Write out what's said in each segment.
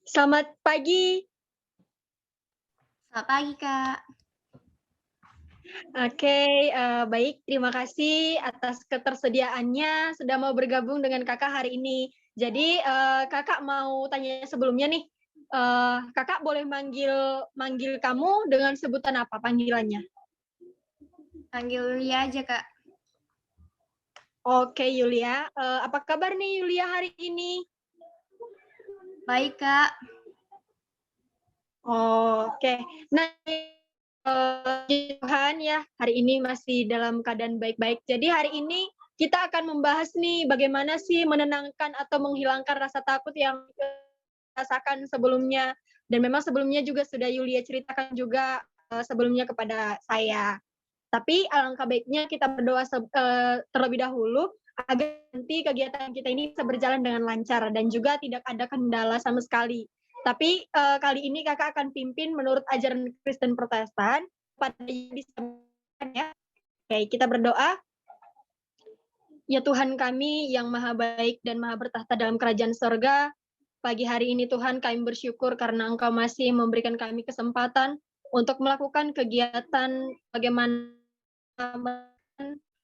Selamat pagi. Selamat pagi, Kak. Oke, baik, terima kasih atas ketersediaannya sudah mau bergabung dengan Kakak hari ini. Jadi, Kakak mau tanya sebelumnya nih, Kakak boleh manggil manggil kamu dengan sebutan apa panggilannya? Panggil Yulia aja, Kak. Oke, Yulia, apa kabar nih Yulia hari ini? Baik, Kak. Oke. Nah, puji Tuhan ya, hari ini masih dalam keadaan baik-baik. Jadi hari ini kita akan membahas nih bagaimana sih menenangkan atau menghilangkan rasa takut yang rasakan sebelumnya. Dan memang sebelumnya juga sudah Yulia ceritakan juga, sebelumnya kepada saya. Tapi alangkah baiknya kita berdoa terlebih dahulu agar nanti kegiatan kita ini bisa berjalan dengan lancar dan juga tidak ada kendala sama sekali. Tapi, kali ini Kakak akan pimpin menurut ajaran Kristen Protestan, pada bisa ya. Oke, kita berdoa. Ya Tuhan kami yang maha baik dan maha bertahta dalam kerajaan sorga, pagi hari ini Tuhan kami bersyukur karena Engkau masih memberikan kami kesempatan untuk melakukan kegiatan bagaimana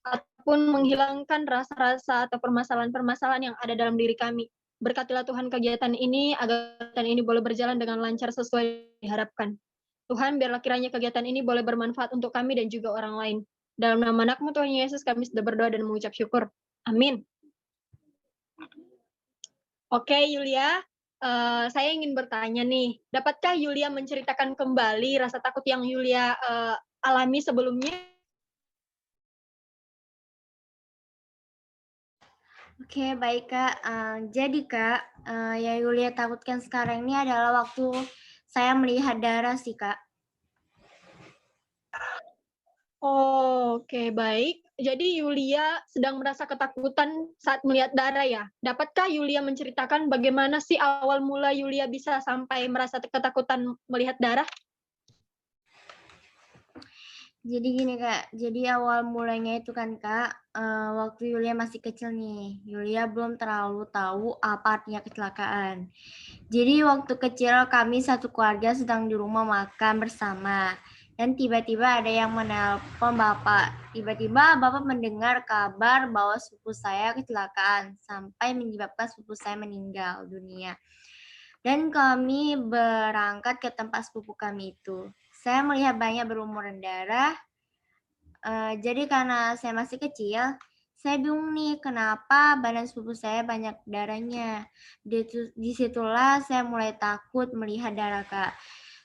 ataupun menghilangkan rasa-rasa atau permasalahan-permasalahan yang ada dalam diri kami. Berkatilah Tuhan kegiatan ini agar kegiatan ini boleh berjalan dengan lancar sesuai yang diharapkan. Tuhan, biarlah kiranya kegiatan ini boleh bermanfaat untuk kami dan juga orang lain. Dalam nama anakmu Tuhan Yesus kami sudah berdoa dan mengucap syukur. Amin. Oke Yulia, saya ingin bertanya nih, dapatkah Yulia menceritakan kembali rasa takut yang Yulia, alami sebelumnya? Oke, baik, Kak. Jadi, Kak, yang Yulia takutkan sekarang ini adalah waktu saya melihat darah sih, Kak. Oke, baik. Jadi Yulia sedang merasa ketakutan saat melihat darah ya? Dapatkah Yulia menceritakan bagaimana sih awal mula Yulia bisa sampai merasa ketakutan melihat darah? Jadi gini, Kak, jadi awal mulanya itu kan, Kak, waktu Yulia masih kecil nih, Yulia belum terlalu tahu apa artinya kecelakaan. Jadi waktu kecil kami satu keluarga sedang di rumah makan bersama, dan tiba-tiba ada yang menelpon bapak. Tiba-tiba bapak mendengar kabar bahwa sepupu saya kecelakaan sampai menyebabkan sepupu saya meninggal dunia. Dan kami berangkat ke tempat sepupu kami itu. Saya melihat banyak berlumuran darah. Jadi karena saya masih kecil, saya bingung nih kenapa badan sepupu saya banyak darahnya. Disitulah saya mulai takut melihat darah, Kak.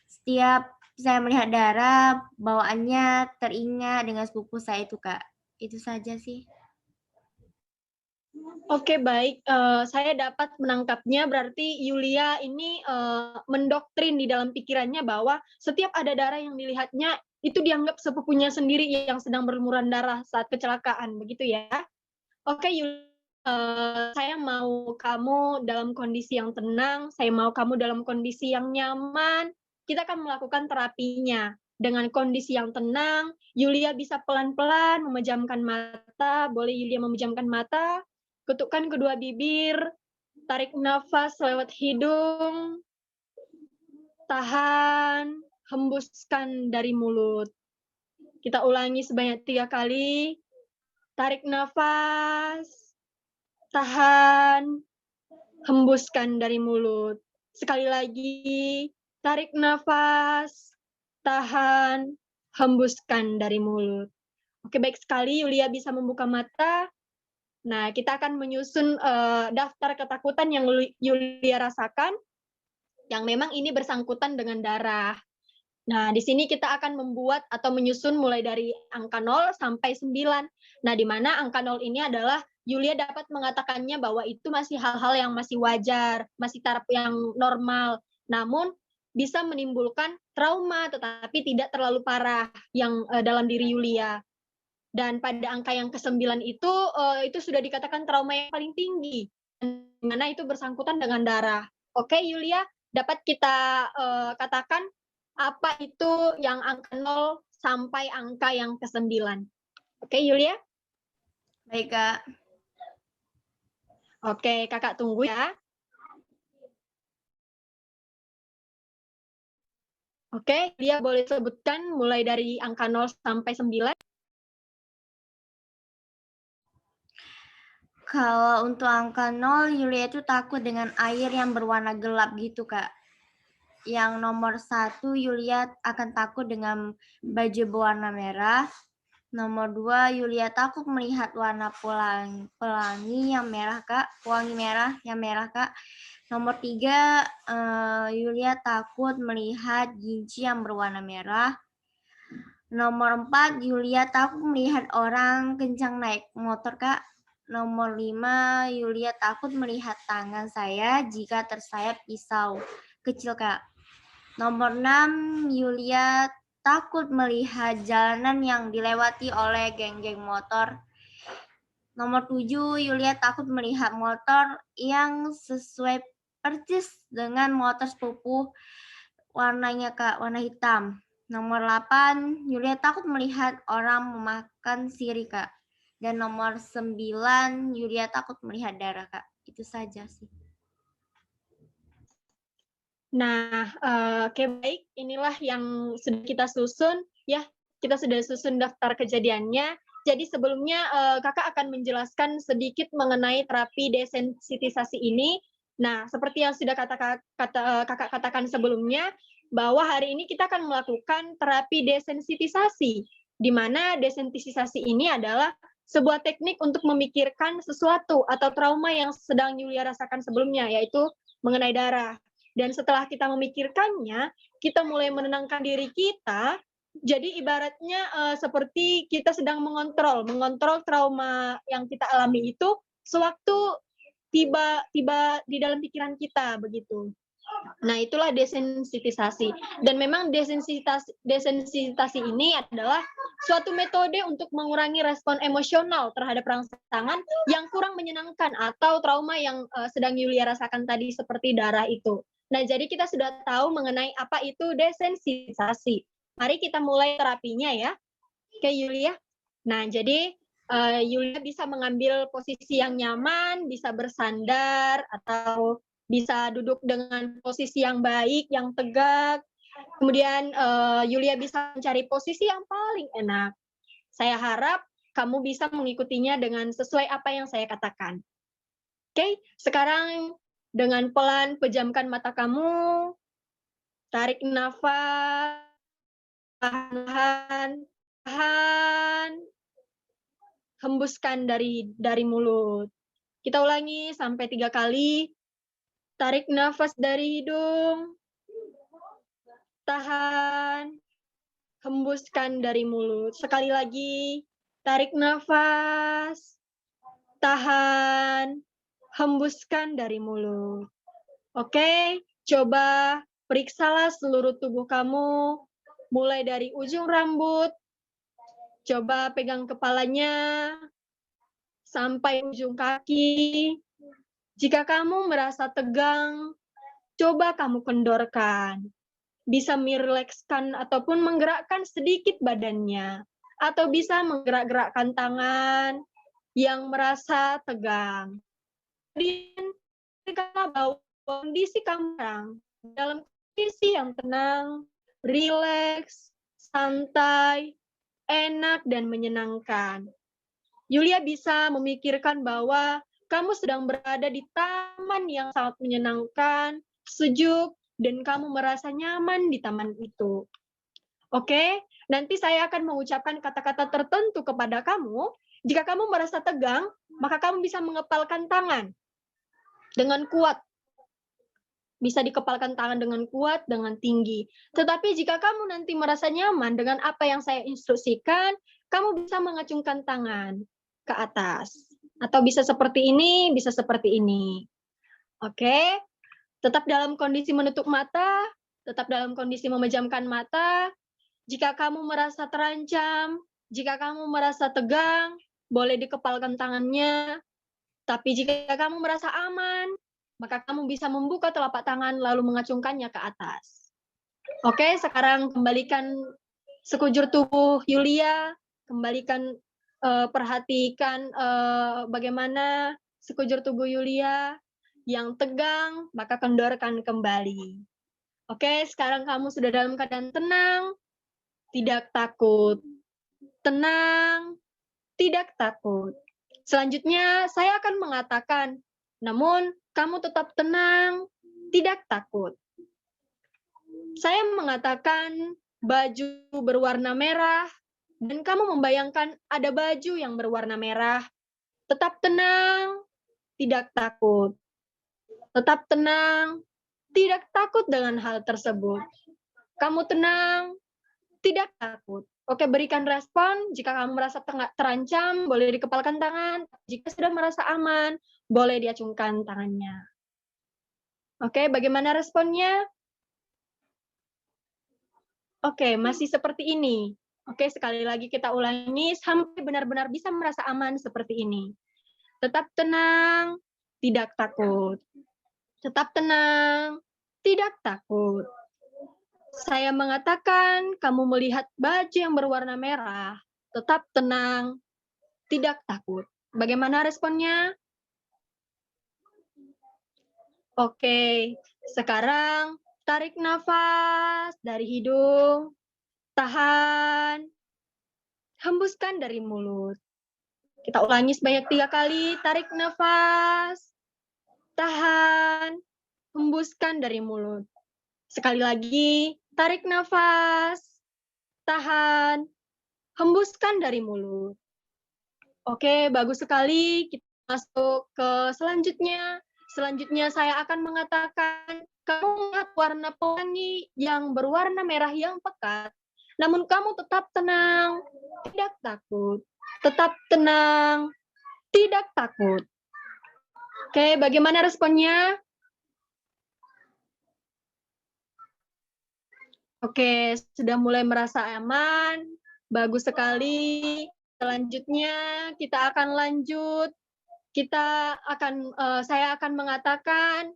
Setiap saya melihat darah, bawaannya teringat dengan sepupu saya itu, Kak. Itu saja sih. Oke, baik, saya dapat menangkapnya berarti Yulia ini, mendoktrin di dalam pikirannya bahwa setiap ada darah yang dilihatnya, itu dianggap sepupunya sendiri yang sedang berlumuran darah saat kecelakaan, begitu ya? Oke, saya mau kamu dalam kondisi yang tenang, saya mau kamu dalam kondisi yang nyaman, kita akan melakukan terapinya. Dengan kondisi yang tenang, Yulia bisa pelan-pelan memejamkan mata, boleh Yulia memejamkan mata, ketukkan kedua bibir, tarik nafas lewat hidung, tahan, hembuskan dari mulut. Kita ulangi sebanyak 3 kali, tarik nafas, tahan, hembuskan dari mulut. Sekali lagi, tarik nafas, tahan, hembuskan dari mulut. Oke, baik sekali Yulia bisa membuka mata. Nah, kita akan menyusun, daftar ketakutan yang Yulia rasakan, yang memang ini bersangkutan dengan darah. Nah, di sini kita akan membuat atau menyusun mulai dari angka 0 sampai 9. Nah, di mana angka 0 ini adalah Yulia dapat mengatakannya bahwa itu masih hal-hal yang masih wajar, masih taraf yang normal. Namun bisa menimbulkan trauma, tetapi tidak terlalu parah yang, dalam diri Yulia. Dan pada angka yang ke-9 itu sudah dikatakan trauma yang paling tinggi, di mana itu bersangkutan dengan darah. Oke, Yulia, dapat kita, katakan apa itu yang angka 0 sampai angka yang ke-9. Oke, Yulia? Baik, Kak. Oke, Kakak tunggu ya. Oke, dia boleh sebutkan mulai dari angka 0 sampai 9? Kalau untuk angka 0, Yulia itu takut dengan air yang berwarna gelap gitu, Kak. Yang nomor 1, Yulia akan takut dengan baju berwarna merah. Nomor 2, Yulia takut melihat warna pelangi yang merah, Kak. Pewangi merah yang merah, Kak. Nomor 3, Yulia takut melihat ginci yang berwarna merah. Nomor 4, Yulia takut melihat orang kencang naik motor, Kak. Nomor 5, Yulia takut melihat tangan saya jika tersayat pisau kecil, Kak. Nomor 6, Yulia takut melihat jalanan yang dilewati oleh geng-geng motor. Nomor 7, Yulia takut melihat motor yang sesuai persis dengan motor sepupu warnanya, Kak, warna hitam. Nomor 8, Yulia takut melihat orang memakan sirih, Kak. Dan nomor 9, Yulia takut melihat darah, Kak. Itu saja sih. Nah, oke baik, inilah yang sudah kita susun ya, kita sudah susun daftar kejadiannya. Jadi sebelumnya, Kakak akan menjelaskan sedikit mengenai terapi desensitisasi ini. Nah, seperti yang sudah Kakak katakan sebelumnya, bahwa hari ini kita akan melakukan terapi desensitisasi, di mana desensitisasi ini adalah sebuah teknik untuk memikirkan sesuatu atau trauma yang sedang Yulia rasakan sebelumnya, yaitu mengenai darah. Dan setelah kita memikirkannya, kita mulai menenangkan diri kita. Jadi ibaratnya seperti kita sedang mengontrol trauma yang kita alami itu sewaktu tiba di dalam pikiran kita begitu. Nah, itulah desensitisasi. Dan memang desensitisasi ini adalah suatu metode untuk mengurangi respon emosional terhadap rangsangan yang kurang menyenangkan atau trauma yang sedang Yulia rasakan tadi seperti darah itu. Nah, jadi kita sudah tahu mengenai apa itu desensitisasi. Mari kita mulai terapinya ya. Oke, Yulia. Nah, jadi Yulia bisa mengambil posisi yang nyaman, bisa bersandar, atau bisa duduk dengan posisi yang baik, yang tegak. Kemudian Yulia bisa mencari posisi yang paling enak. Saya harap kamu bisa mengikutinya dengan sesuai apa yang saya katakan. Oke, sekarang dengan pelan pejamkan mata kamu, tarik nafas, tahan, tahan, hembuskan dari mulut. Kita ulangi sampai 3 kali. Tarik nafas dari hidung, tahan, hembuskan dari mulut. Sekali lagi, tarik nafas, tahan, hembuskan dari mulut. Oke, coba periksalah seluruh tubuh kamu, mulai dari ujung rambut, coba pegang kepalanya, sampai ujung kaki. Jika kamu merasa tegang, coba kamu kendorkan. Bisa merilekskan ataupun menggerakkan sedikit badannya. Atau bisa menggerak-gerakkan tangan yang merasa tegang. Kemudian, bahwa kondisi kamu dalam kondisi yang tenang, rileks, santai, enak, dan menyenangkan. Yulia bisa memikirkan bahwa kamu sedang berada di taman yang sangat menyenangkan, sejuk, dan kamu merasa nyaman di taman itu. Oke, nanti saya akan mengucapkan kata-kata tertentu kepada kamu. Jika kamu merasa tegang, maka kamu bisa mengepalkan tangan dengan kuat. Bisa dikepalkan tangan dengan kuat, dengan tinggi. Tetapi jika kamu nanti merasa nyaman dengan apa yang saya instruksikan, kamu bisa mengacungkan tangan ke atas. Atau bisa seperti ini, bisa seperti ini. Oke, tetap dalam kondisi menutup mata, tetap dalam kondisi memejamkan mata. Jika kamu merasa terancam, jika kamu merasa tegang, boleh dikepalkan tangannya. Tapi jika kamu merasa aman, maka kamu bisa membuka telapak tangan lalu mengacungkannya ke atas. Oke, sekarang kembalikan sekujur tubuh Yulia, kembalikan perhatikan bagaimana sekujur tubuh Yulia yang tegang, maka kendorkan kembali. Oke, sekarang kamu sudah dalam keadaan tenang, tidak takut. Tenang, tidak takut. Selanjutnya, saya akan mengatakan, namun kamu tetap tenang, tidak takut. Saya mengatakan baju berwarna merah, dan kamu membayangkan ada baju yang berwarna merah. Tetap tenang, tidak takut. Tetap tenang, tidak takut dengan hal tersebut. Kamu tenang, tidak takut. Oke, berikan respon. Jika kamu merasa terancam, boleh dikepalkan tangan. Jika sudah merasa aman, boleh diacungkan tangannya. Oke, bagaimana responnya? Oke, masih seperti ini. Oke, sekali lagi kita ulangi sampai benar-benar bisa merasa aman seperti ini. Tetap tenang, tidak takut. Tetap tenang, tidak takut. Saya mengatakan kamu melihat baju yang berwarna merah. Tetap tenang, tidak takut. Bagaimana responnya? Oke, sekarang tarik nafas dari hidung, tahan, hembuskan dari mulut. Kita ulangi sebanyak 3 kali, tarik nafas, tahan, hembuskan dari mulut. Sekali lagi, tarik nafas, tahan, hembuskan dari mulut. Oke, bagus sekali. Kita masuk ke selanjutnya. Selanjutnya saya akan mengatakan, kamu melihat warna pelangi yang berwarna merah yang pekat, namun kamu tetap tenang, tidak takut. Tetap tenang, tidak takut. Oke, bagaimana responnya? Oke, sudah mulai merasa aman. Bagus sekali. Selanjutnya kita akan lanjut. Saya akan mengatakan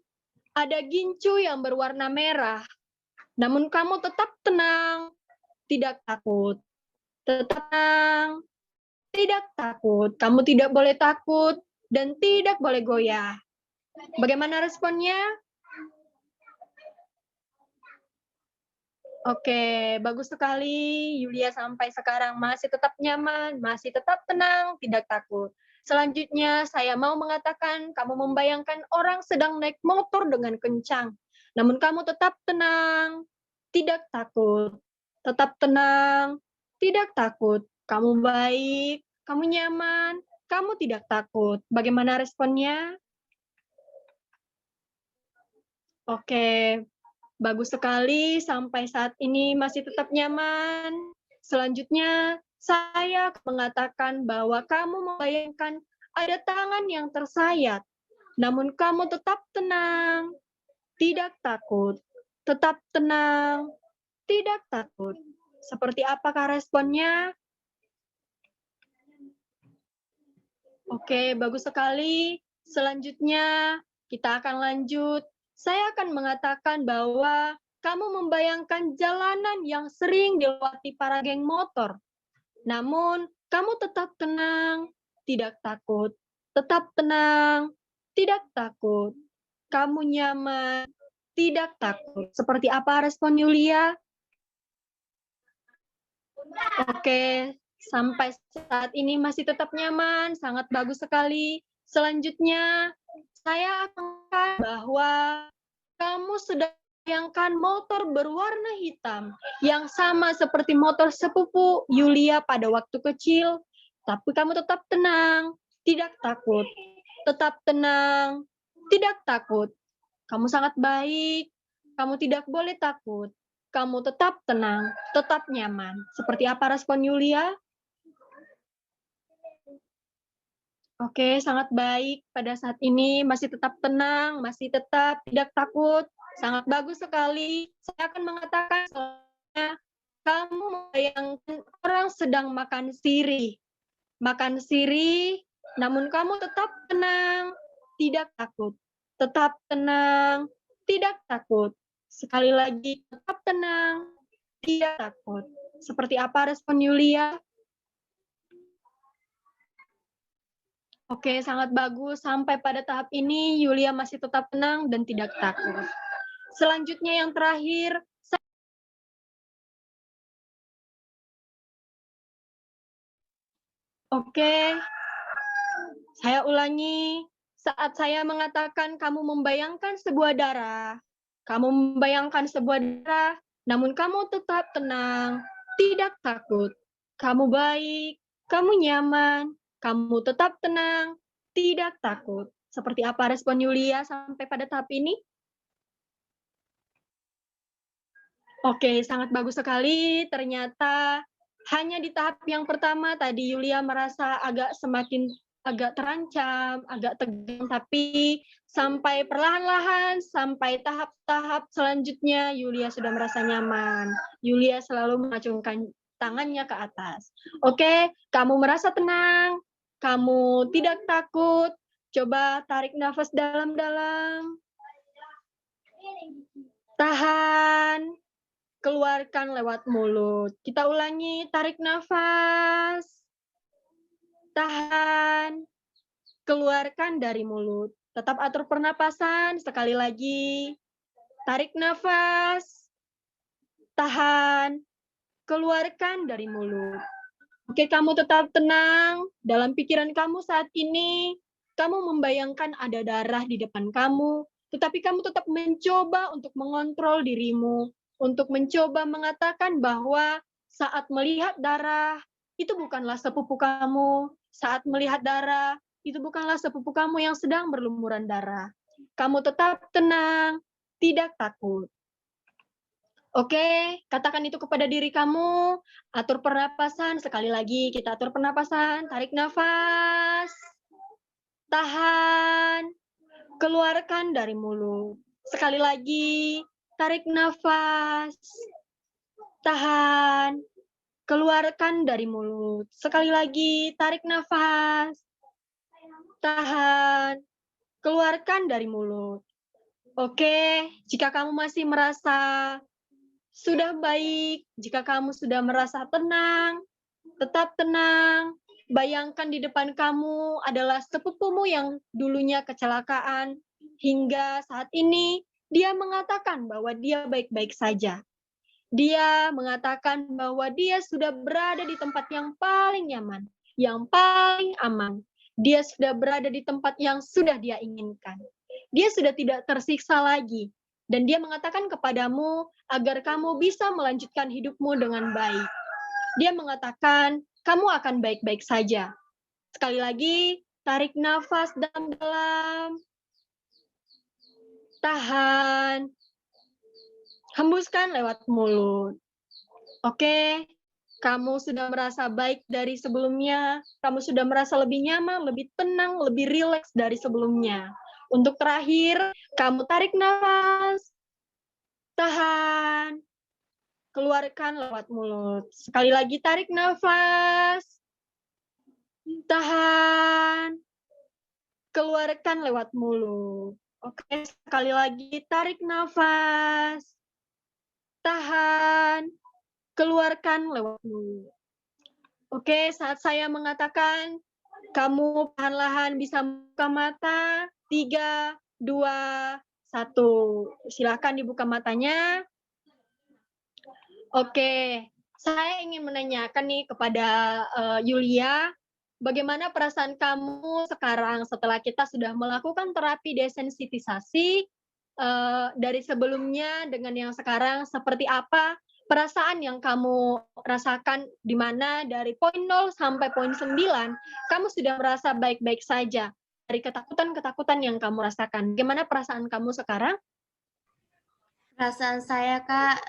ada gincu yang berwarna merah. Namun kamu tetap tenang, tidak takut. Tetap tenang, tidak takut. Kamu tidak boleh takut dan tidak boleh goyah. Bagaimana responnya? Oke, bagus sekali. Yulia sampai sekarang masih tetap nyaman, masih tetap tenang, tidak takut. Selanjutnya, saya mau mengatakan kamu membayangkan orang sedang naik motor dengan kencang. Namun kamu tetap tenang, tidak takut. Tetap tenang, tidak takut. Kamu baik, kamu nyaman, kamu tidak takut. Bagaimana responnya? Oke, bagus sekali, sampai saat ini masih tetap nyaman. Selanjutnya, saya mengatakan bahwa kamu membayangkan ada tangan yang tersayat, namun kamu tetap tenang, tidak takut. Tetap tenang, tidak takut. Seperti apakah responnya? Oke, bagus sekali. Selanjutnya, kita akan lanjut. Saya akan mengatakan bahwa kamu membayangkan jalanan yang sering dilewati para geng motor. Namun, kamu tetap tenang, tidak takut. Tetap tenang, tidak takut. Kamu nyaman, tidak takut. Seperti apa respon Yulia? Oke, sampai saat ini masih tetap nyaman, sangat bagus sekali. Selanjutnya, saya akan bahwa kamu sudah bayangkan motor berwarna hitam yang sama seperti motor sepupu Yulia pada waktu kecil, tapi kamu tetap tenang, tidak takut. Tetap tenang, tidak takut. Kamu sangat baik, kamu tidak boleh takut. Kamu tetap tenang, tetap nyaman. Seperti apa respon Yulia? Oke, sangat baik. Pada saat ini masih tetap tenang, masih tetap tidak takut. Sangat bagus sekali. Saya akan mengatakan soalnya kamu membayangkan orang sedang makan sirih. Makan sirih, namun kamu tetap tenang, tidak takut. Tetap tenang, tidak takut. Sekali lagi, tetap tenang, tidak takut. Seperti apa respon Yulia? Oke, sangat bagus. Sampai pada tahap ini, Yulia masih tetap tenang dan tidak takut. Selanjutnya yang terakhir, oke, saya ulangi. Saat saya mengatakan kamu membayangkan sebuah darah, kamu membayangkan sebuah darah, namun kamu tetap tenang, tidak takut. Kamu baik, kamu nyaman, kamu tetap tenang, tidak takut. Seperti apa respon Yulia sampai pada tahap ini? Oke, sangat bagus sekali. Ternyata hanya di tahap yang pertama tadi Yulia merasa agak terancam, agak tegang, tapi sampai perlahan-lahan, sampai tahap-tahap selanjutnya Yulia sudah merasa nyaman. Yulia selalu mengacungkan tangannya ke atas. Oke, kamu merasa tenang, kamu tidak takut. Coba tarik nafas dalam-dalam. Tahan. Keluarkan lewat mulut. Kita ulangi, tarik nafas, tahan, keluarkan dari mulut. Tetap atur pernapasan, sekali lagi. Tarik nafas, tahan, keluarkan dari mulut. Oke, kamu tetap tenang. Dalam pikiran kamu saat ini, kamu membayangkan ada darah di depan kamu, tetapi kamu tetap mencoba untuk mengontrol dirimu, untuk mencoba mengatakan bahwa saat melihat darah, itu bukanlah sepupu kamu. Saat melihat darah, itu bukanlah sepupu kamu yang sedang berlumuran darah. Kamu tetap tenang, tidak takut. Oke, katakan itu kepada diri kamu. Atur pernapasan, sekali lagi kita atur pernapasan. Tarik nafas, tahan, keluarkan dari mulut. Sekali lagi, tarik nafas, tahan, keluarkan dari mulut. Sekali lagi, tarik nafas, tahan, keluarkan dari mulut. Oke, jika kamu masih merasa sudah baik, jika kamu sudah merasa tenang, tetap tenang. Bayangkan di depan kamu adalah sepupumu yang dulunya kecelakaan, hingga saat ini dia mengatakan bahwa dia baik-baik saja. Dia mengatakan bahwa dia sudah berada di tempat yang paling nyaman, yang paling aman. Dia sudah berada di tempat yang sudah dia inginkan. Dia sudah tidak tersiksa lagi. Dan dia mengatakan kepadamu agar kamu bisa melanjutkan hidupmu dengan baik. Dia mengatakan, kamu akan baik-baik saja. Sekali lagi, tarik nafas dalam-dalam. Tahan. Hembuskan lewat mulut. Oke, kamu sudah merasa baik dari sebelumnya. Kamu sudah merasa lebih nyaman, lebih tenang, lebih rileks dari sebelumnya. Untuk terakhir, kamu tarik nafas. Tahan. Keluarkan lewat mulut. Sekali lagi tarik nafas. Tahan. Keluarkan lewat mulut. Oke, sekali lagi tarik nafas. Tahan. Keluarkan lewat mulut. Oke, saat saya mengatakan, kamu perlahan-lahan bisa buka mata. 3, 2, 1. Silakan dibuka matanya. Oke, saya ingin menanyakan nih kepada Yulia, bagaimana perasaan kamu sekarang setelah kita sudah melakukan terapi desensitisasi dari sebelumnya dengan yang sekarang, seperti apa perasaan yang kamu rasakan, di mana dari poin 0 sampai poin 9 kamu sudah merasa baik-baik saja dari ketakutan-ketakutan yang kamu rasakan. Bagaimana perasaan kamu sekarang? Perasaan saya, Kak,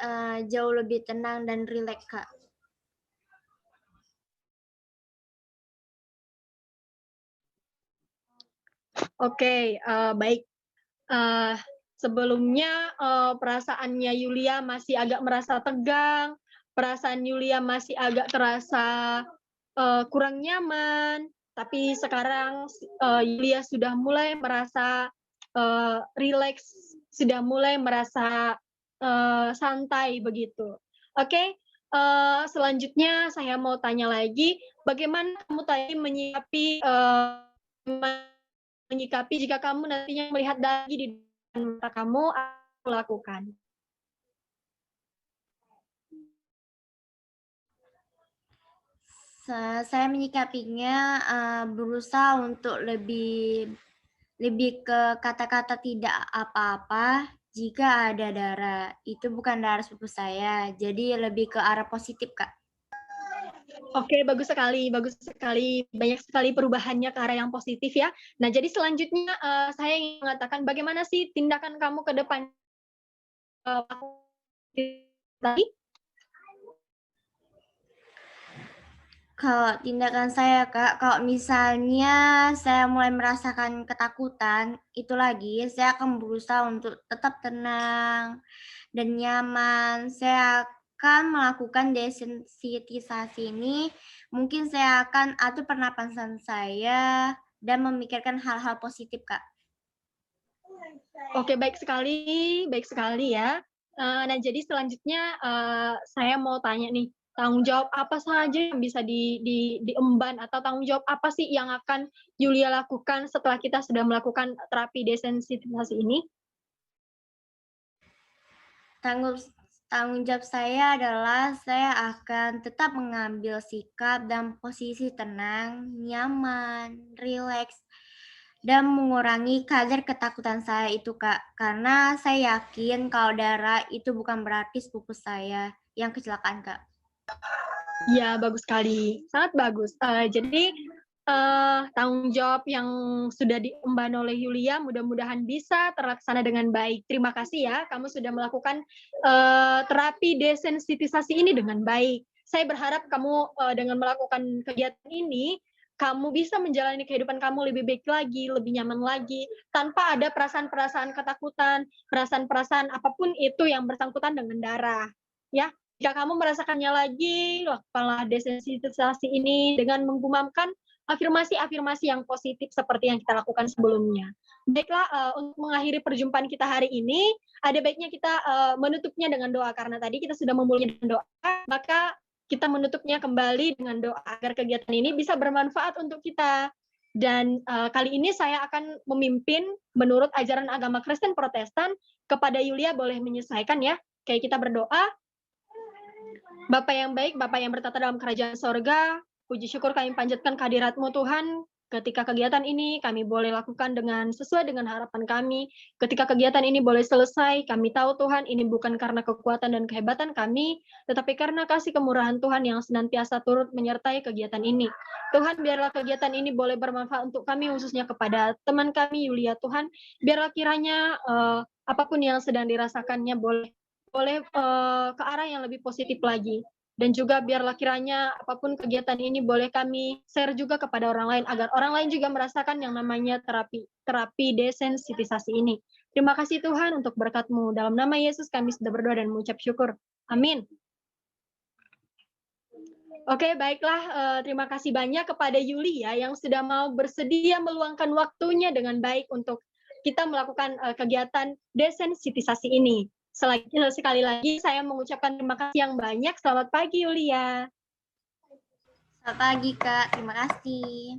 jauh lebih tenang dan rileks, Kak. Oke, baik. Sebelumnya, perasaannya Yulia masih agak merasa tegang, perasaan Yulia masih agak terasa, kurang nyaman, tapi sekarang, Yulia sudah mulai merasa, rileks, sudah mulai merasa, santai begitu. Oke, selanjutnya saya mau tanya lagi, bagaimana kamu tadi menyikapi jika kamu nantinya melihat lagi di depan mata kamu melakukan? Saya menyikapinya berusaha untuk lebih ke kata-kata tidak apa-apa jika ada darah. Itu bukan darah sepupu saya, jadi lebih ke arah positif, Kak. Oke, bagus sekali, bagus sekali. Banyak sekali perubahannya ke arah yang positif ya. Nah, jadi selanjutnya saya ingin mengatakan bagaimana sih tindakan kamu ke depan tadi? Kalau tindakan saya, Kak, kalau misalnya saya mulai merasakan ketakutan, itu lagi saya akan berusaha untuk tetap tenang dan nyaman. Saya akan melakukan desensitisasi ini, mungkin saya akan atur pernapasan saya dan memikirkan hal-hal positif, Kak. Oke, baik sekali ya. Nah, jadi selanjutnya saya mau tanya nih, tanggung jawab apa saja yang bisa diemban atau tanggung jawab apa sih yang akan Yulia lakukan setelah kita sudah melakukan terapi desensitisasi ini? Tanggung jawab saya adalah saya akan tetap mengambil sikap dan posisi tenang, nyaman, rileks, dan mengurangi kadar ketakutan saya itu, Kak. Karena saya yakin kalau darah itu bukan berarti sepupu saya yang kecelakaan, Kak. Ya, bagus sekali, sangat bagus. Jadi tanggung jawab yang sudah diemban oleh Yulia mudah-mudahan bisa terlaksana dengan baik. Terima kasih ya, kamu sudah melakukan terapi desensitisasi ini dengan baik. Saya berharap kamu dengan melakukan kegiatan ini, kamu bisa menjalani kehidupan kamu lebih baik lagi, lebih nyaman lagi, tanpa ada perasaan-perasaan ketakutan, perasaan-perasaan apapun itu yang bersangkutan dengan darah. Ya, jika kamu merasakannya lagi, lakukanlah desensitisasi ini dengan menggumamkan afirmasi-afirmasi yang positif seperti yang kita lakukan sebelumnya. Baiklah, untuk mengakhiri perjumpaan kita hari ini, ada baiknya kita menutupnya dengan doa karena tadi kita sudah memulainya dengan doa, maka kita menutupnya kembali dengan doa agar kegiatan ini bisa bermanfaat untuk kita. Dan kali ini saya akan memimpin menurut ajaran agama Kristen Protestan. Kepada Yulia boleh menyesuaikan ya. Kayak kita berdoa. Bapa yang baik, Bapa yang bertata dalam kerajaan sorga, puji syukur kami panjatkan kehadirat-Mu Tuhan. Ketika kegiatan ini kami boleh lakukan sesuai dengan harapan kami. Ketika kegiatan ini boleh selesai, kami tahu Tuhan ini bukan karena kekuatan dan kehebatan kami, tetapi karena kasih kemurahan Tuhan yang senantiasa turut menyertai kegiatan ini. Tuhan, biarlah kegiatan ini boleh bermanfaat untuk kami, khususnya kepada teman kami, Yulia Tuhan. Biarlah kiranya apapun yang sedang dirasakannya boleh ke arah yang lebih positif lagi. Dan juga biarlah kiranya apapun kegiatan ini boleh kami share juga kepada orang lain agar orang lain juga merasakan yang namanya terapi desensitisasi ini. Terima kasih Tuhan untuk berkat-Mu. Dalam nama Yesus kami sudah berdoa dan mengucap syukur. Amin. Oke, baiklah. Terima kasih banyak kepada Yulia yang sudah mau bersedia meluangkan waktunya dengan baik untuk kita melakukan kegiatan desensitisasi ini. Sekali lagi saya mengucapkan terima kasih yang banyak. Selamat pagi Yulia. Selamat pagi, Kak. Terima kasih.